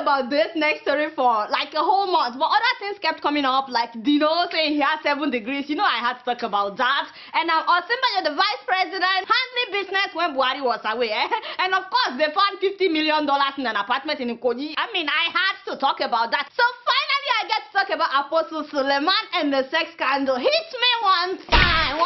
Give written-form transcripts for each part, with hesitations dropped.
about this next story for like a whole month, but other things kept coming up, like Dino saying he has 7 degrees. You know, I had to talk about that. And Osimhen, the vice president, handling business when Buhari was away. And of course, they found $50 million in an apartment in Ikoyi. I mean, I had to talk about that. So finally, I get to talk about Apostle Suleman and the sex scandal. Hit me one time.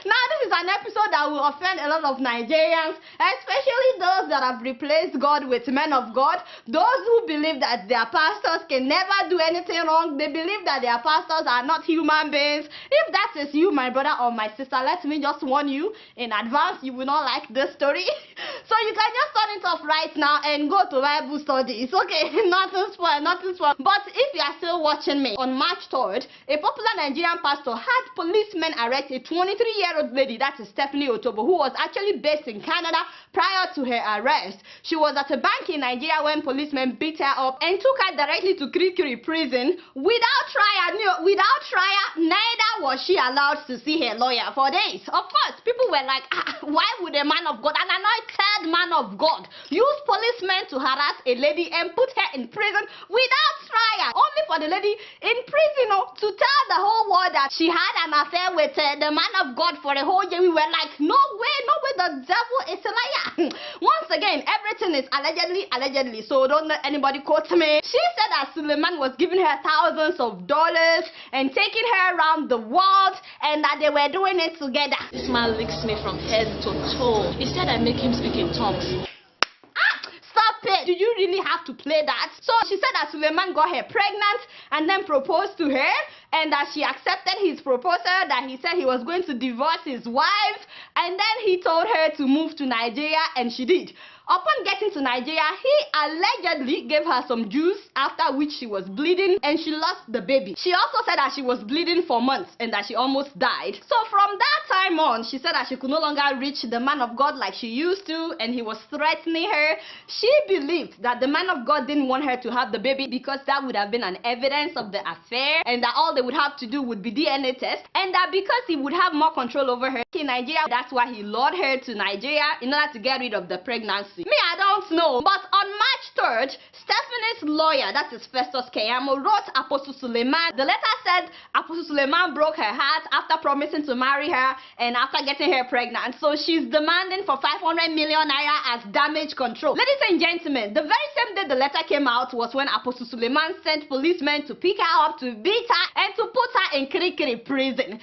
Now, this is an episode that will offend a lot of Nigerians, especially those that have replaced God with men of God, those who believe that their pastors can never do anything wrong. They believe that their pastors are not human beings. If that is you, my brother or my sister, let me just warn you in advance, you will not like this story. So you can just turn it off right now and go to Bible study. It's okay, nothing spoiled. But if you are still watching me, on March 3rd, a popular Nigerian pastor had policemen arrest a 23-year-old lady, that is Stephanie Otobo, who was actually based in Canada prior to her arrest. She was at a bank in Nigeria when policemen beat her up and took her directly to Kirikiri prison without trial. Neither was she allowed to see her lawyer for days. Of course, people were like, why would a man of God, an anointed man of God, use policemen to harass a lady and put her in prison without trial, only for the lady in prison to tell the whole world that she had an affair with the man of God for a whole year? We were like, no way, the devil is a liar. Once again, everything is allegedly, so don't let anybody quote me. She said that Suleman was giving her thousands of dollars and taking her around the world, and that they were doing it together. This man licks me from head to toe. He said I make him speak in tongues. Stop it! Do you really have to play that? So she said that Suleman got her pregnant and then proposed to her, and that she accepted his proposal, that he said he was going to divorce his wife, and then he told her to move to Nigeria, and she did. Upon getting to Nigeria, he allegedly gave her some juice, after which she was bleeding and she lost the baby. She also said that she was bleeding for months and that she almost died. So from that time on, she said that she could no longer reach the man of God like she used to, and he was threatening her. She believed that the man of God didn't want her to have the baby because that would have been an evidence of the affair, and that all they would have to do would be DNA test, and that because he would have more control over her in Nigeria, that's why he lured her to Nigeria in order to get rid of the pregnancy. Me, I don't know. But on March 3rd, Stephanie's lawyer, that is Festus Keyamo, wrote Apostle Suleman. The letter said Apostle Suleman broke her heart after promising to marry her and after getting her pregnant. So she's demanding for 500 million naira as damage control. Ladies and gentlemen, the very same day the letter came out was when Apostle Suleman sent policemen to pick her up, to beat her, and to put her in Kirikiri prison.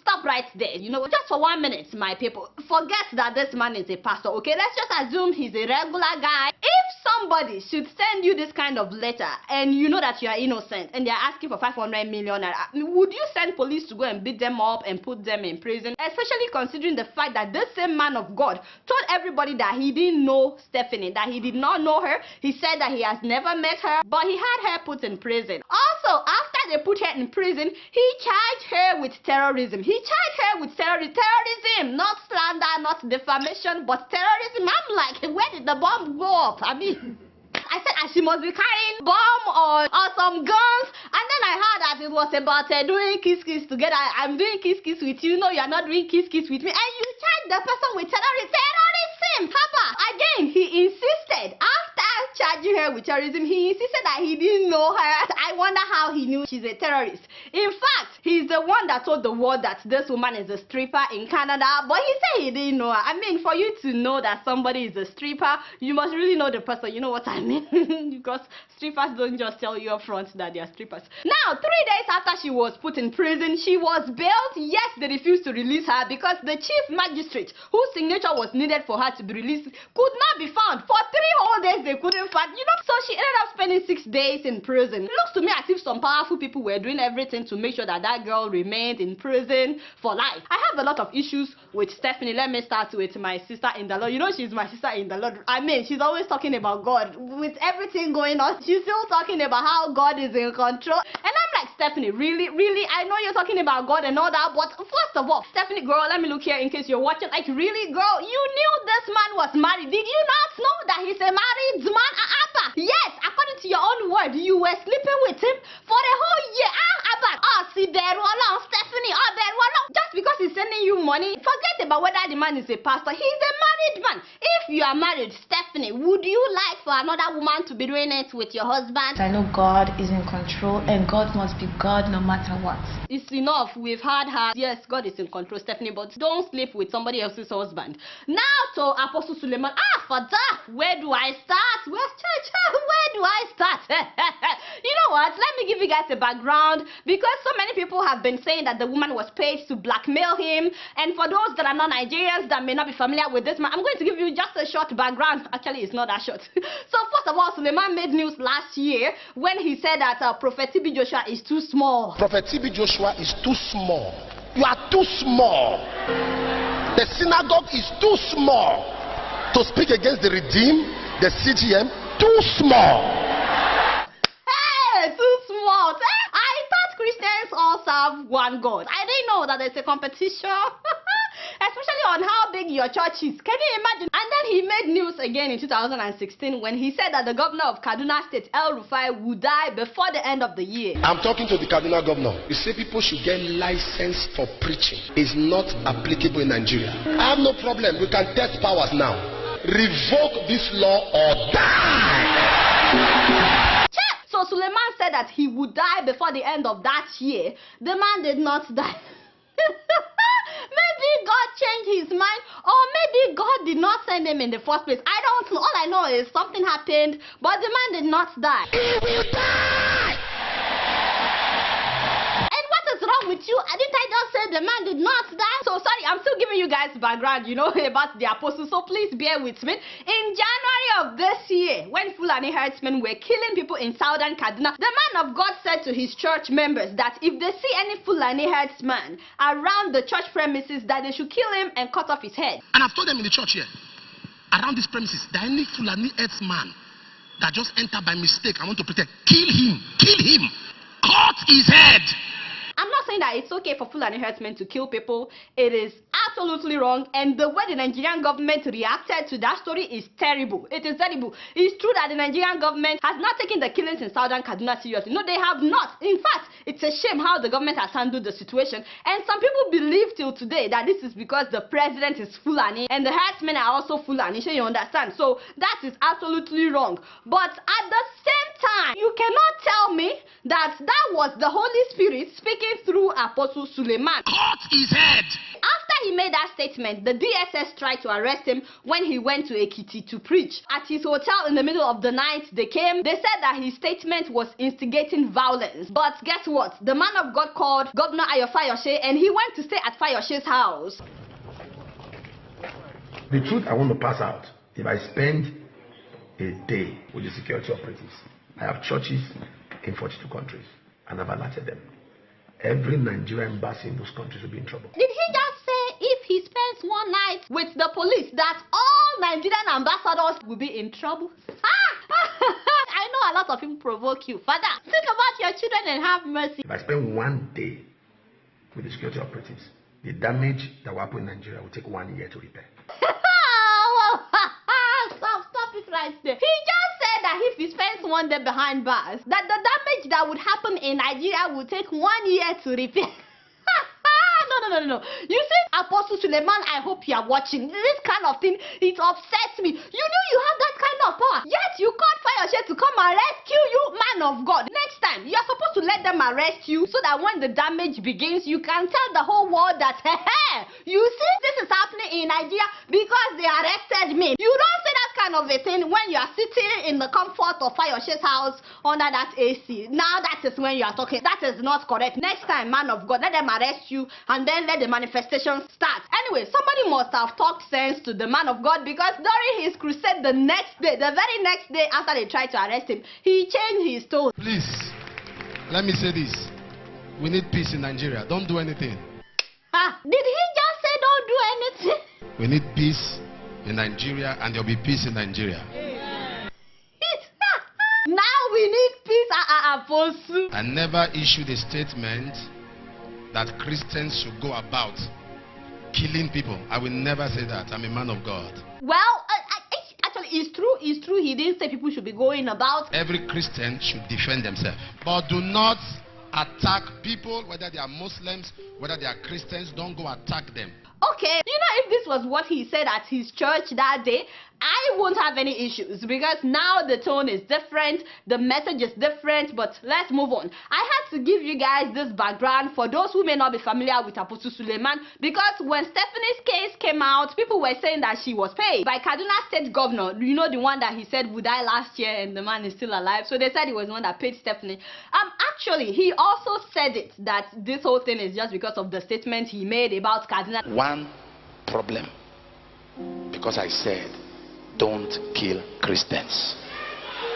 Stop right there. You know, just for 1 minute, my people. Forget that this man is a pastor, okay? Let's just assume he's a regular guy. If somebody should send you this kind of letter and you know that you are innocent and they're asking for 500 million, would you send police to go and beat them up and put them in prison? Especially considering the fact that this same man of God told everybody that he didn't know Stephanie, that he did not know her. He said that he has never met her, but he had her put in prison. Also, after they put her in prison, he charged her with terrorism. He charged her with terrorism, not slander, not defamation, but terrorism. I'm like, where did the bomb go up? I mean, I said she must be carrying bomb or some guns, and then I heard that it was about doing kiss together. I'm doing kiss with you. No, you are not doing kiss with me, and you charge the person with terrorism. Papa, again, he insisted after charging her with terrorism, he insisted that he didn't know her. I wonder how he knew she's a terrorist. In fact, he's the one that told the world that this woman is a stripper in Canada, but he said he didn't know her. I mean, for you to know that somebody is a stripper, you must really know the person. You know what I mean? Because strippers don't just tell you up front that they are strippers. Now, 3 days after she was put in prison, she was bailed. Yes, they refused to release her because the chief magistrate, whose signature was needed for her to be released, could not be found. For 3 whole days, they couldn't find, so she ended up spending 6 days in prison. It looks to me as if some powerful people were doing everything to make sure that that girl remained in prison for life. I have a lot of issues with Stephanie. Let me start with my sister in the Lord. You know, she's my sister in the Lord. I mean, she's always talking about God. With everything going on, she's still talking about how God is in control. And I'm like, Stephanie, really, I know you're talking about God and all that, but first of all, Stephanie, girl, let me look here in case you're watching. Like, really, girl, you knew this man was married. Did you not know that he's a married man? Yes, according to your own word, you were sleeping with him for a whole year. Stephanie, just because he's sending you money. Forget about whether the man is a pastor. He's a married man. If you are married, Stephanie, would you like for another woman to be doing it with your husband? I know God is in control and God must be God no matter what. It's enough. We've had her. Yes, God is in control, Stephanie, but don't sleep with somebody else's husband. Now to Apostle Suleman. For that, where do I start? Where do I start? You know what? Let me give you guys a background, because so many people have been saying that the woman was paid to blackmail him. And for those that are not Nigerians that may not be familiar with this man, I'm going to give you just a short background. Actually, it's not that short. So first of all, Suleman made news last year when he said that Prophet TB Joshua is too small. Prophet TB Joshua is too small. You are too small. The synagogue is too small to speak against the redeemed, the CGM. Too small. Hey, too small. I thought Christians all serve one God. I didn't know that there's a competition. Especially on how big your church is. Can you imagine? And then he made news again in 2016 when he said that the governor of Kaduna State, El Rufai, would die before the end of the year. I'm talking to the Kaduna governor. You say people should get license for preaching. It's not applicable in Nigeria. I have no problem. We can test powers now. Revoke this law or die. So Suleman said that he would die before the end of that year. The man did not die. Maybe God changed his mind, or maybe God did not send him in the first place. I don't know. All I know is something happened, but the man did not die. He will die. And what is wrong with you? Didn't I just say the man did not die? So sorry, I'm still giving you guys background, about the apostle, so please bear with me. In January of this year, when Fulani herdsmen were killing people in southern Kaduna, the man of God said to his church members that if they see any Fulani herdsman around the church premises, that they should kill him and cut off his head. And I've told them in the church here, around these premises, that any Fulani herdsman that just entered by mistake, I want to protect, kill him, cut his head. I'm not saying that it's okay for Fulani herdsmen to kill people. It is absolutely wrong, and the way the Nigerian government reacted to that story is terrible. It is terrible. It's true that the Nigerian government has not taken the killings in southern Kaduna seriously. No, they have not. In fact, it's a shame how the government has handled the situation, and some people believe till today that this is because the president is Fulani and the herdsmen are also Fulani. So you understand? So that is absolutely wrong. But at the same time, you cannot tell me that was the Holy Spirit speaking through Apostle Suleman. Cut his head. After he made that statement, the DSS tried to arrest him when he went to Ekiti to preach. At his hotel in the middle of the night, they came. They said that his statement was instigating violence. But guess what? The man of God called Governor Ayo Fayose, and he went to stay at Fayose's house. The truth I want to pass out, if I spend a day with the security operatives, I have churches in 42 countries, and I've alerted them. Every Nigerian embassy in those countries will be in trouble. Did he just say if he spends one night with the police that all Nigerian ambassadors will be in trouble? I know a lot of people provoke you. Father, think about your children and have mercy. If I spend one day with the security operatives, the damage that will happen in Nigeria will take 1 year to repair. Stop it right there. He just said that if he spends one day behind bars, that the damage that would happen in Nigeria would take 1 year to repair. No. You see, Apostle Suleman, I hope you are watching. This kind of thing, it upsets me. You know you have that kind of power, yet you called Fayose to come and rescue you, man of God. Next time, you are supposed to let them arrest you so that when the damage begins, you can tell the whole world that, hey, you see, this is happening in Nigeria because they arrested me. You don't say that kind of a thing when you are sitting in the comfort of Fayose's house under that AC. Now that is when you are talking. That is not correct. Next time, man of God, let them arrest you and then let the manifestation start. Anyway, somebody must have talked sense to the man of God, because during his crusade the next day, the very next day after they tried to arrest him, he changed his tone. Please, let me say this. We need peace in Nigeria. Don't do anything. Did he just say don't do anything? We need peace in Nigeria, and there'll be peace in Nigeria. Now we need peace, Apostle. I never issued a statement that Christians should go about killing people. I will never say that. I'm a man of God. Well, actually, it's true. He didn't say people should be going about. Every Christian should defend themselves. But do not attack people, whether they are Muslims, whether they are Christians. Don't go attack them. Okay, you know, if this was what he said at his church that day, I won't have any issues, because now the tone is different, the message is different. But let's move on. I had to give you guys this background for those who may not be familiar with Apostle Suleman, because when Stephanie's case came out, people were saying that she was paid by Kaduna State Governor, you know, the one that he said would die last year and the man is still alive. So they said he was the one that paid Stephanie. Actually, he also said it, that this whole thing is just because of the statement he made about Kaduna. One problem, because I said don't kill Christians.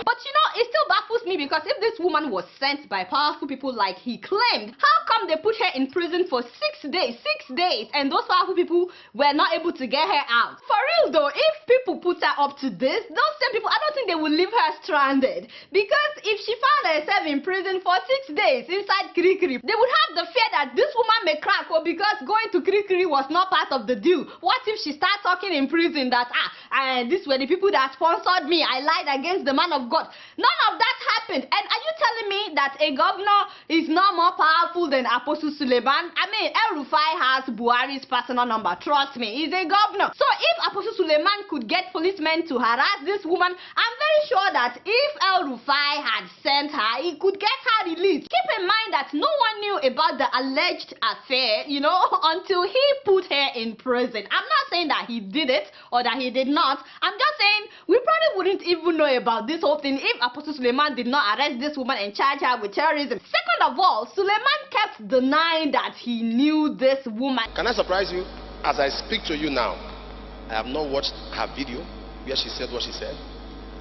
But you know, it still baffles me, because if this woman was sent by powerful people like he claimed, how come they put her in prison for 6 days? 6 days, and those powerful people were not able to get her out? For real though, if people put her up to this, those same people, I don't think they will leave her stranded. Because if she found herself in prison for 6 days inside Kirikiri, they would have the fear that this woman may crack, or because going to Kirikiri was not part of the deal. What if she starts talking in prison that, these were the people that sponsored me, I lied against the man of God? None of that happened. And are you telling me that a governor is not more powerful than Apostle Suleman? I mean, El Rufai has Buhari's personal number. Trust me, he's a governor. So if Apostle Suleman could get policemen to harass this woman, I'm very sure that if El Rufai had sent her, he could get her released. Keep in mind that no one knew about the alleged affair, you know, until he put her in prison. I'm not saying that he did it or that he did not. I'm just saying we probably wouldn't even know about this whole thing if Apostle Suleman did not arrest this woman and charge her with terrorism. Second of all, Suleman kept denying that he knew this woman. Can I surprise you? As I speak to you now, I have not watched her video where she said what she said.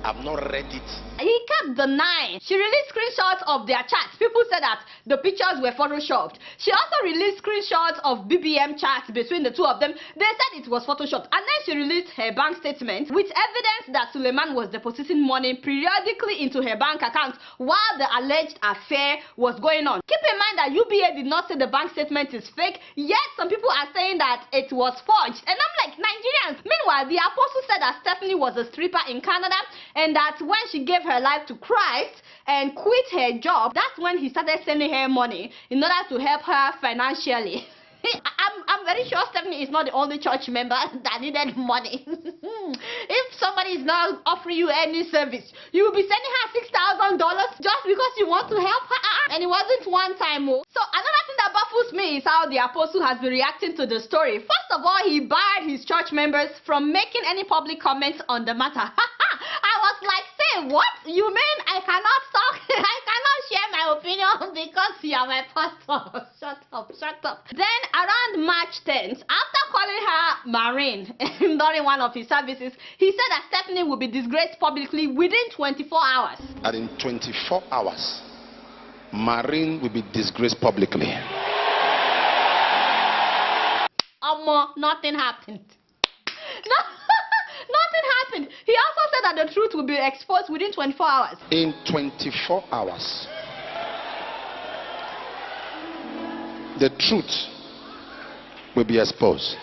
I've not read it. He kept denying. She released screenshots of their chats. People said that the pictures were photoshopped. She also released screenshots of BBM chats between the two of them. They said it was photoshopped. And then she released her bank statement with evidence that Suleman was depositing money periodically into her bank account while the alleged affair was going on. Keep in mind that UBA did not say the bank statement is fake, yet some people are saying that it was forged. And I'm like, Nigerians. Meanwhile, the apostle said that Stephanie was a stripper in Canada, and that when she gave her life to Christ and quit her job, that's when he started sending her money in order to help her financially. I'm very sure Stephanie is not the only church member that needed money. If somebody is not offering you any service, you will be sending her $6,000 just because you want to help her. And it wasn't one time. So another thing that baffles me is how the apostle has been reacting to the story. First of all, he barred his church members from making any public comments on the matter. I was like, say what? You mean I cannot talk? I cannot share my opinion because you are my pastor. Shut up, shut up. Then around March 10th, after calling her Marine during one of his services, he said that Stephanie will be disgraced publicly within 24 hours. And in 24 hours, Marine will be disgraced publicly. Nothing happened. No, nothing happened. He also said that the truth will be exposed within 24 hours. In 24 hours, the truth will be exposed.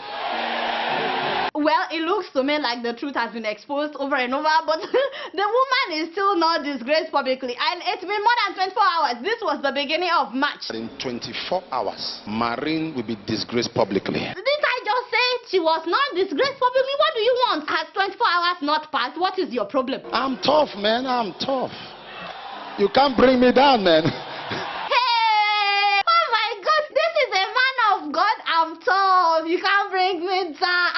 Well, it looks to me like the truth has been exposed over and over, but the woman is still not disgraced publicly. And it's been more than 24 hours. This was the beginning of March. In 24 hours, Marine will be disgraced publicly. Didn't I just say she was not disgraced publicly? What do you want? Has 24 hours not passed? What is your problem? I'm tough, man. I'm tough. You can't bring me down, man. Hey! Oh my God! This is a man of God. I'm tough. You can't bring me down.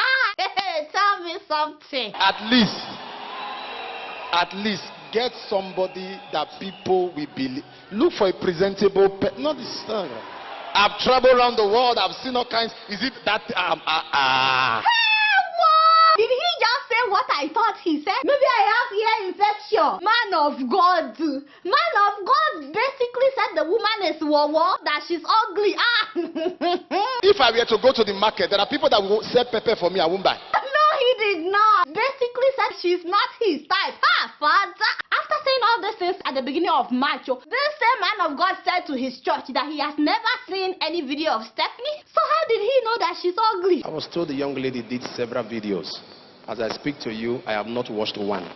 Tell me something. At least get somebody that people will believe. Look for a presentable not this I've traveled around the world. I've seen all kinds. Is it that Hey, what? Did he just say what I thought he said? Maybe I have ear infection. Man of God. Man of God basically said the woman is wawa, that she's ugly. If I were to go to the market, there are people that will sell pepper for me. I won't buy. No, he did not. Basically said she's not his type. Father. After saying all these things at the beginning of March, this same man of God said to his church that he has never seen any video of Stephanie. So how did he know that she's ugly? I was told the young lady did several videos. As I speak to you, I have not watched one.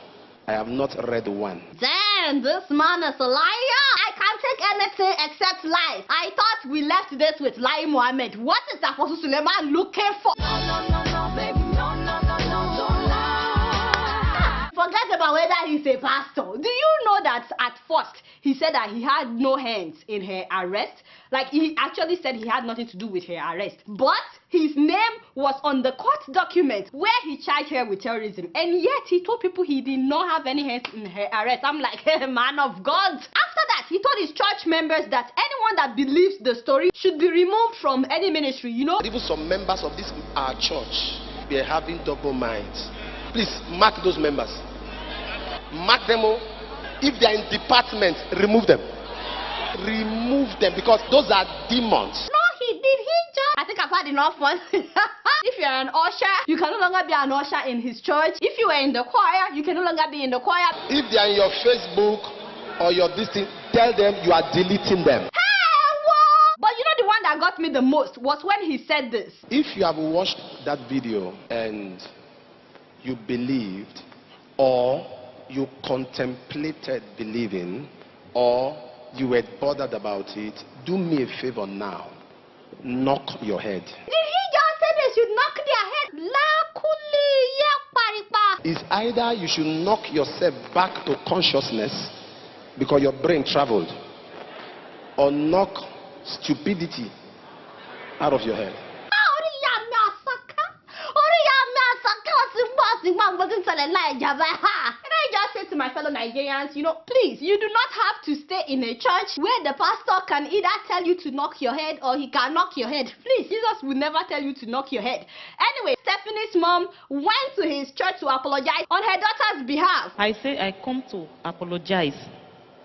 I have not read one. Damn, this man is a liar. I can't take anything except lies. I thought we left this with Lai Mohammed. What is Apostle Suleman looking for? No, baby, no, don't lie. Forget about whether he's a pastor. Do you know that at first he said that he had no hands in her arrest? Like, he actually said he had nothing to do with her arrest. But his name was on the court document where he charged her with terrorism. And yet he told people he did not have any hands in her arrest. I'm like, hey, man of God. After that, he told his church members that anyone that believes the story should be removed from any ministry, you know. Even some members of this our church, they're having double minds. Please mark those members. Mark them all. If they are in departments, remove them. Remove them, because those are demons. No, he did. He just... I think I've had enough fun. If you're an usher, you can no longer be an usher in his church. If you are in the choir, you can no longer be in the choir. If they are in your Facebook or your this thing, tell them you are deleting them. Hey, what? But you know the one that got me the most was when he said this. If you have watched that video and you believed, or you contemplated believing, or you were bothered about it, do me a favor now. Knock your head. Did he just say they should knock their head? It's either you should knock yourself back to consciousness because your brain traveled, or knock stupidity out of your head. And I just say to my fellow Nigerians, you know, please, you do not have to stay in a church where the pastor can either tell you to knock your head or he can knock your head. Please, Jesus will never tell you to knock your head. Anyway, Stephanie's mom went to his church to apologize on her daughter's behalf. I say I come to apologize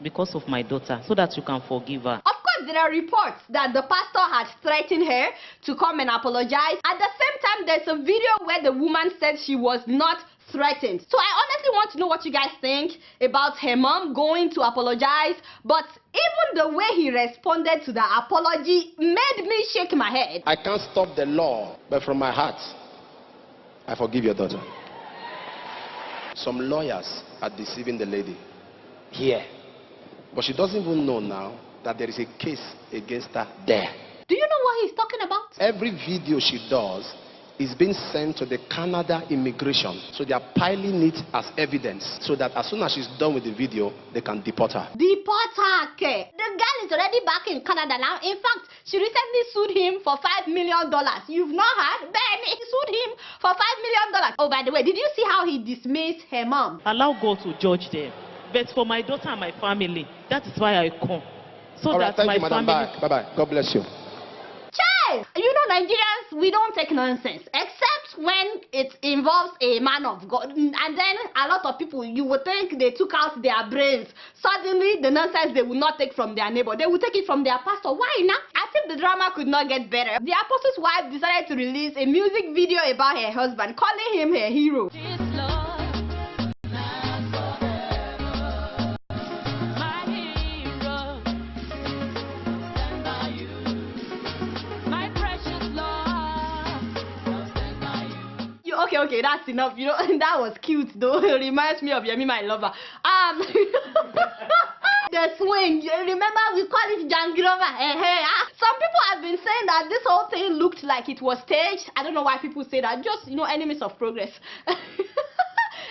because of my daughter, so that you can forgive her. Of course, there are reports that the pastor had threatened her to come and apologize. At the same time, there's a video where the woman said she was not threatened. So I honestly want to know what you guys think about her mom going to apologize. But even the way he responded to the apology made me shake my head. I can't stop the law, but from my heart, I forgive your daughter. Some lawyers are deceiving the lady here, but she doesn't even know now that there is a case against her there. Do you know what he's talking about? Every video she does is being sent to the Canada immigration, so they are piling it as evidence, so that as soon as she's done with the video, they can deport her. Deport her, okay? The girl is already back in Canada now. In fact, she recently sued him for $5 million. You've not heard? Benny sued him for $5 million. Oh, by the way, did you see how he dismissed her mom? Allow God to judge them. But for my daughter and my family, that is why I come. So all right, that thank my you, madam. family... Bye. Bye-bye. God bless you. Chai! You know, Nigerians, we don't take nonsense, except when it involves a man of God. And then a lot of people, you would think they took out their brains. Suddenly, the nonsense they would not take from their neighbor, they would take it from their pastor. Why now? As if the drama could not get better. The apostle's wife decided to release a music video about her husband, calling him her hero. Okay, that's enough. You know, that was cute though. It reminds me of Yemi, my lover. The swing. Remember, we call it Jangirova. Some people have been saying that this whole thing looked like it was staged. I don't know why people say that. Just, you know, enemies of progress.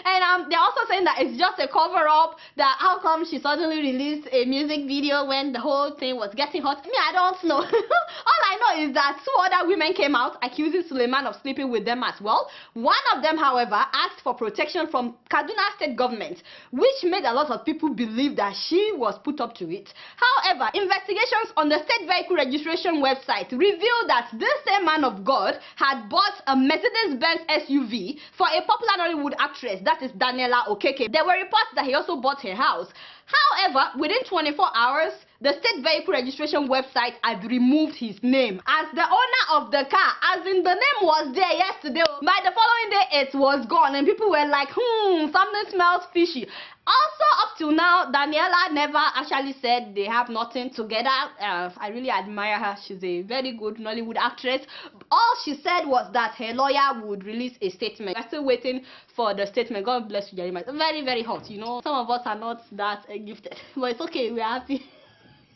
And they're also saying that it's just a cover-up, that how come she suddenly released a music video when the whole thing was getting hot. Me, I don't know. All I know is that 2 other women came out accusing Suleman of sleeping with them as well. One of them, however, asked for protection from Kaduna State government, which made a lot of people believe that she was put up to it. However, investigations on the state vehicle registration website revealed that this same man of God had bought a Mercedes-Benz SUV for a popular Nollywood actress, that is Daniela Okeke. There were reports that he also bought her house. However, within 24 hours, the state vehicle registration website had removed his name as the owner of the car, as in the name was there yesterday. By the following day, it was gone, and people were like, something smells fishy. Also, up till now, Daniela never actually said they have nothing together. I really admire her. She's a very good Nollywood actress. All she said was that her lawyer would release a statement. We're still waiting for the statement. God bless you, Jeremiah. Very, very hot, you know. Some of us are not that gifted, but it's okay. We're happy.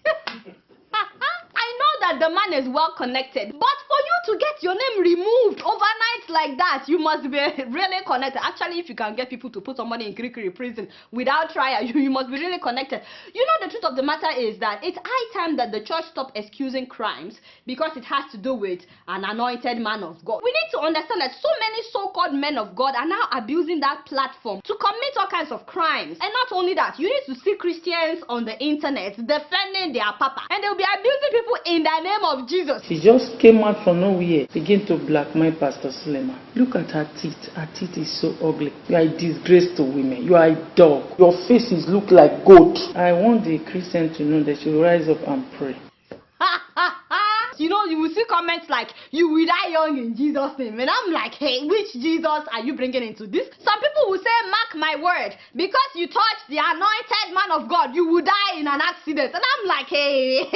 I know that the man is well connected, but for you to get your name removed overnight like that, you must be really connected. Actually, if you can get people to put somebody in Kirikiri prison without trial, you must be really connected. You know, the truth of the matter is that it's high time that the church stop excusing crimes because it has to do with an anointed man of God. We need to understand that so many so-called men of God are now abusing that platform to commit all kinds of crimes. And not only that, you need to see Christians on the internet defending their papa, and they'll be abusing people in the name of Jesus. She just came out from nowhere, begin to blackmail Pastor Suleman. Look at her teeth. Her teeth is so ugly. You are a disgrace to women. You are a dog. Your faces look like goat. I want the Christian to know that she will rise up and pray. You know, you will see comments like, you will die young in Jesus' name. And I'm like, hey, which Jesus are you bringing into this? Some people will say, mark my word, because you touched the anointed man of God, you will die in an accident. And I'm like, hey,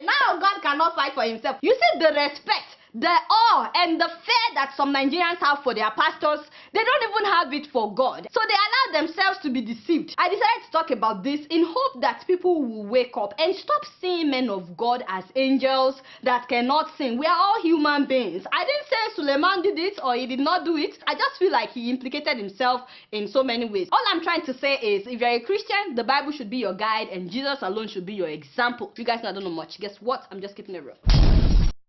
now God cannot fight for himself. You see the respect, the awe, and the fear that some Nigerians have for their pastors, they don't even have it for God. So they allow themselves to be deceived. I decided to talk about this in hope that people will wake up and stop seeing men of God as angels that cannot sin. We are all human beings. I didn't say Suleman did it or he did not do it. I just feel like he implicated himself in so many ways. All I'm trying to say is, if you're a Christian, the Bible should be your guide and Jesus alone should be your example. You guys know I don't know much. Guess what? I'm just keeping it real.